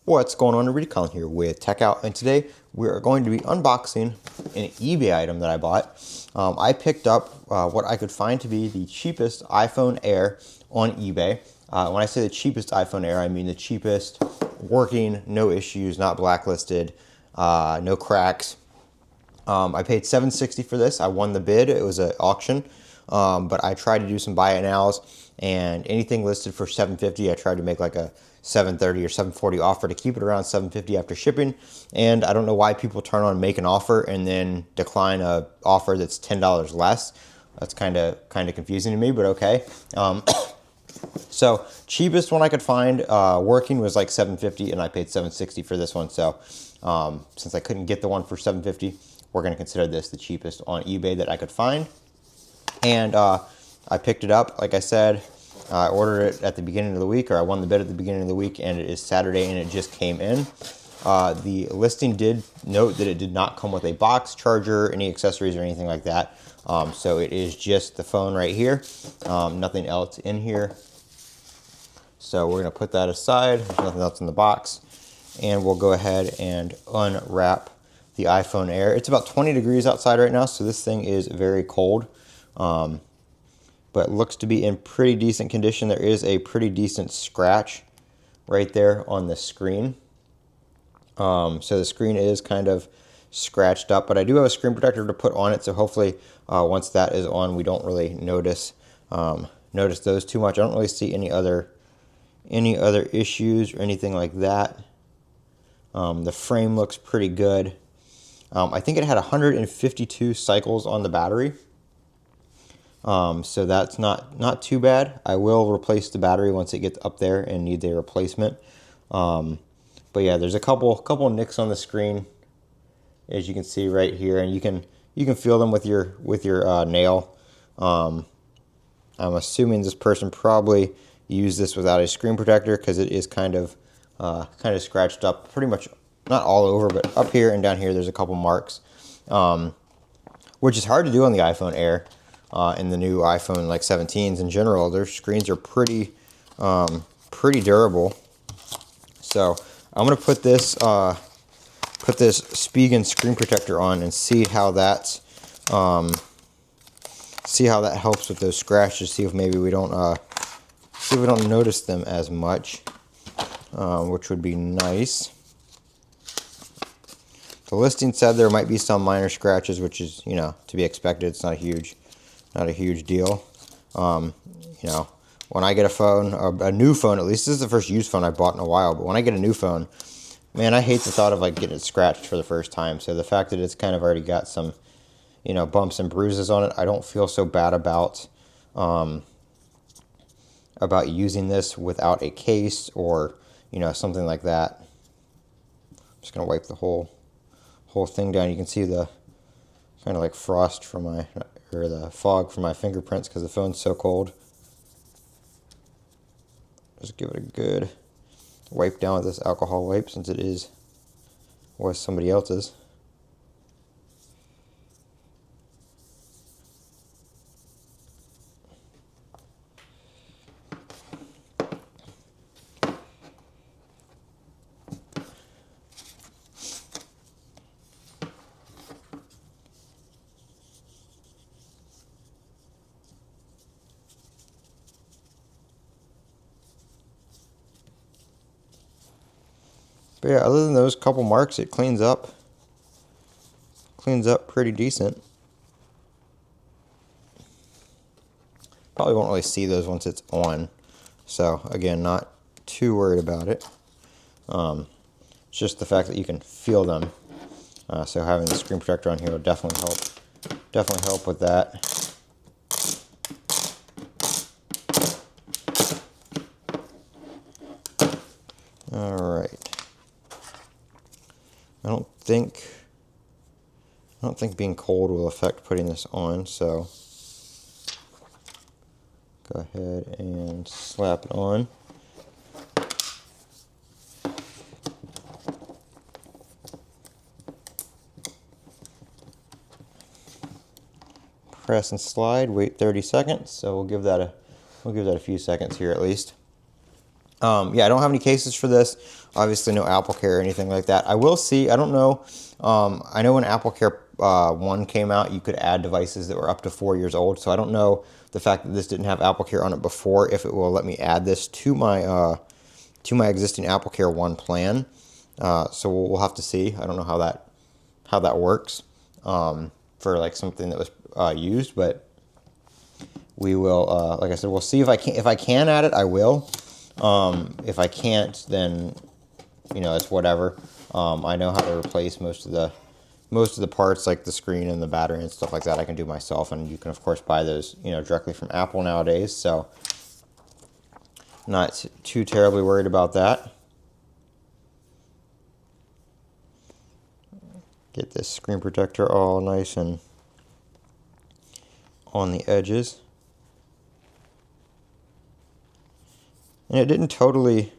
What's going on, everybody? Colin here with Techout, and today we are going to be unboxing an eBay item that I bought. I picked up what I could find to be the cheapest iPhone Air on eBay. When I say the cheapest iPhone Air, I mean the cheapest, working, no issues, not blacklisted, no cracks. I paid $760 for this. I won the bid. It was an auction, but I tried to do some buy it nows, and anything listed for $750, I tried to make like a $730 or $740 offer to keep it around $750 after shipping. And I don't know why people turn on make an offer and then decline a offer that's $10 less. That's kind of confusing to me, but okay. So cheapest one I could find working was like $750, and I paid $760 for this one. So since I couldn't get the one for $750, we're going to consider this the cheapest on eBay that I could find. And I picked it up, like I said. I ordered it at the beginning of the week, or I won the bid at the beginning of the week, and it is Saturday, and it just came in. The listing did note that it did not come with a box, charger, any accessories, or anything like that. So it is just the phone right here, nothing else in here. So we're going to put that aside. There's nothing else in the box. And we'll go ahead and unwrap the iPhone Air. It's about 20 degrees outside right now, so this thing is very cold. But looks to be in pretty decent condition. There is a pretty decent scratch right there on the screen. So the screen is kind of scratched up, but I do have a screen protector to put on it, so hopefully once that is on, we don't really notice those too much. I don't really see any other issues or anything like that. The frame looks pretty good. I think it had 152 cycles on the battery. So that's not too bad. I will replace the battery once it gets up there and needs a replacement. But yeah, there's a couple nicks on the screen, as you can see right here, and you can feel them with your nail. I'm assuming this person probably used this without a screen protector, because it is kind of scratched up, pretty much not all over, but up here and down here there's a couple marks, which is hard to do on the iPhone Air. In the new iPhone like 17s in general, their screens are pretty durable. So I'm gonna put this Spigen screen protector on and see how that helps with those scratches. See if maybe we don't notice them as much, which would be nice. The listing said there might be some minor scratches, which is, to be expected. It's not a huge deal. When I get a phone, a new phone, at least this is the first used phone I bought in a while, but when I get a new phone, man, I hate the thought of like getting it scratched for the first time. So the fact that it's kind of already got some, bumps and bruises on it, I don't feel so bad about using this without a case or, something like that. I'm just gonna wipe the whole thing down. You can see the kind of like frost from the fog from my fingerprints because the phone's so cold. Just give it a good wipe down with this alcohol wipe, since it was somebody else's. But yeah, other than those couple marks, it cleans up pretty decent. Probably won't really see those once it's on. So again, not too worried about it. It's just the fact that you can feel them. So having the screen protector on here will definitely help with that. All right. I don't think being cold will affect putting this on, so go ahead and slap it on. Press and slide, wait 30 seconds, so we'll give that a few seconds here at least. Yeah, I don't have any cases for this. Obviously, no Apple Care or anything like that. I will see. I don't know. I know when Apple Care 1 came out, you could add devices that were up to 4 years old. So I don't know the fact that this didn't have Apple Care on it before, if it will let me add this to my existing Apple Care 1 plan. So we'll have to see. I don't know how that works for like something that was used, but we will. Like I said, we'll see if I can add it. I will. If I can't, then it's whatever. I know how to replace most of the parts, like the screen and the battery and stuff like that. I can do myself, and you can of course buy those directly from Apple nowadays. So not too terribly worried about that. Get this screen protector all nice and on the edges. And it didn't totally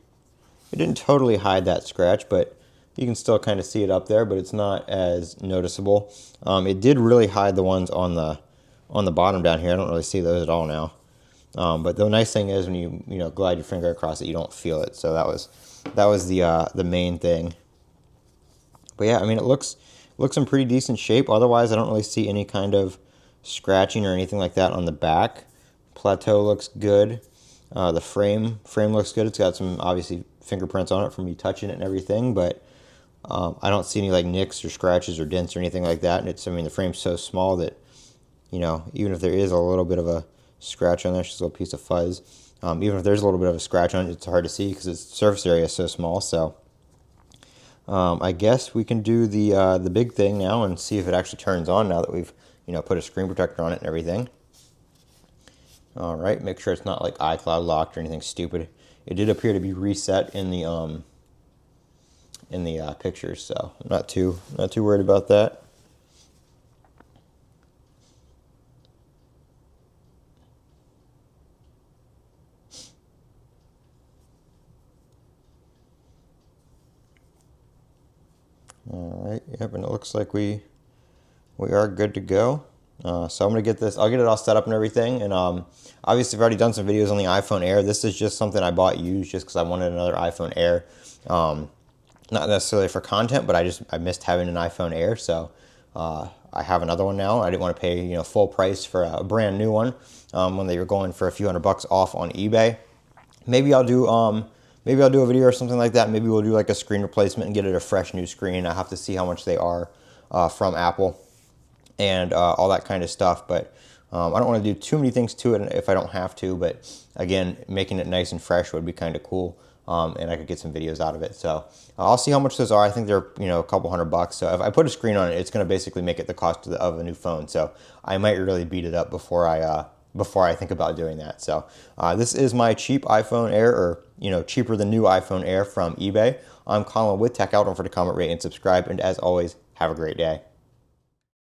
hide that scratch, but you can still kind of see it up there, but it's not as noticeable. It did really hide the ones on the bottom down here. I don't really see those at all now. But the nice thing is when you glide your finger across it, you don't feel it. So that was the main thing. But yeah, I mean, it looks in pretty decent shape. Otherwise, I don't really see any kind of scratching or anything like that on the back. Plateau looks good. The frame looks good. It's got some obviously fingerprints on it from me touching it and everything, but I don't see any like nicks or scratches or dents or anything like that. And I mean, the frame's so small that even if there is a little bit of a scratch on there, it's just a little piece of fuzz. Even if there's a little bit of a scratch on it, it's hard to see because its surface area is so small. So I guess we can do the big thing now and see if it actually turns on now that we've put a screen protector on it and everything. All right, make sure it's not like iCloud locked or anything stupid. It did appear to be reset in the pictures, so I'm not too worried about that. All right, yep, and it looks like we are good to go. So I'm gonna get this. I'll get it all set up and everything. And obviously, I've already done some videos on the iPhone Air. This is just something I bought used just because I wanted another iPhone Air. Not necessarily for content, but I missed having an iPhone Air, so I have another one now. I didn't want to pay full price for a brand new one when they were going for a few $100 off on eBay. Maybe I'll do a video or something like that. Maybe we'll do like a screen replacement and get it a fresh new screen. I have to see how much they are from Apple and all that kind of stuff. But I don't want to do too many things to it if I don't have to. But again, making it nice and fresh would be kind of cool. And I could get some videos out of it. So I'll see how much those are. I think they're a couple $100. So if I put a screen on it, it's going to basically make it the cost of a new phone. So I might really beat it up before I think about doing that. So this is my cheap iPhone Air, or cheaper than new iPhone Air from eBay. I'm Colin with Techout. Don't forget to comment, rate, and subscribe. And as always, have a great day.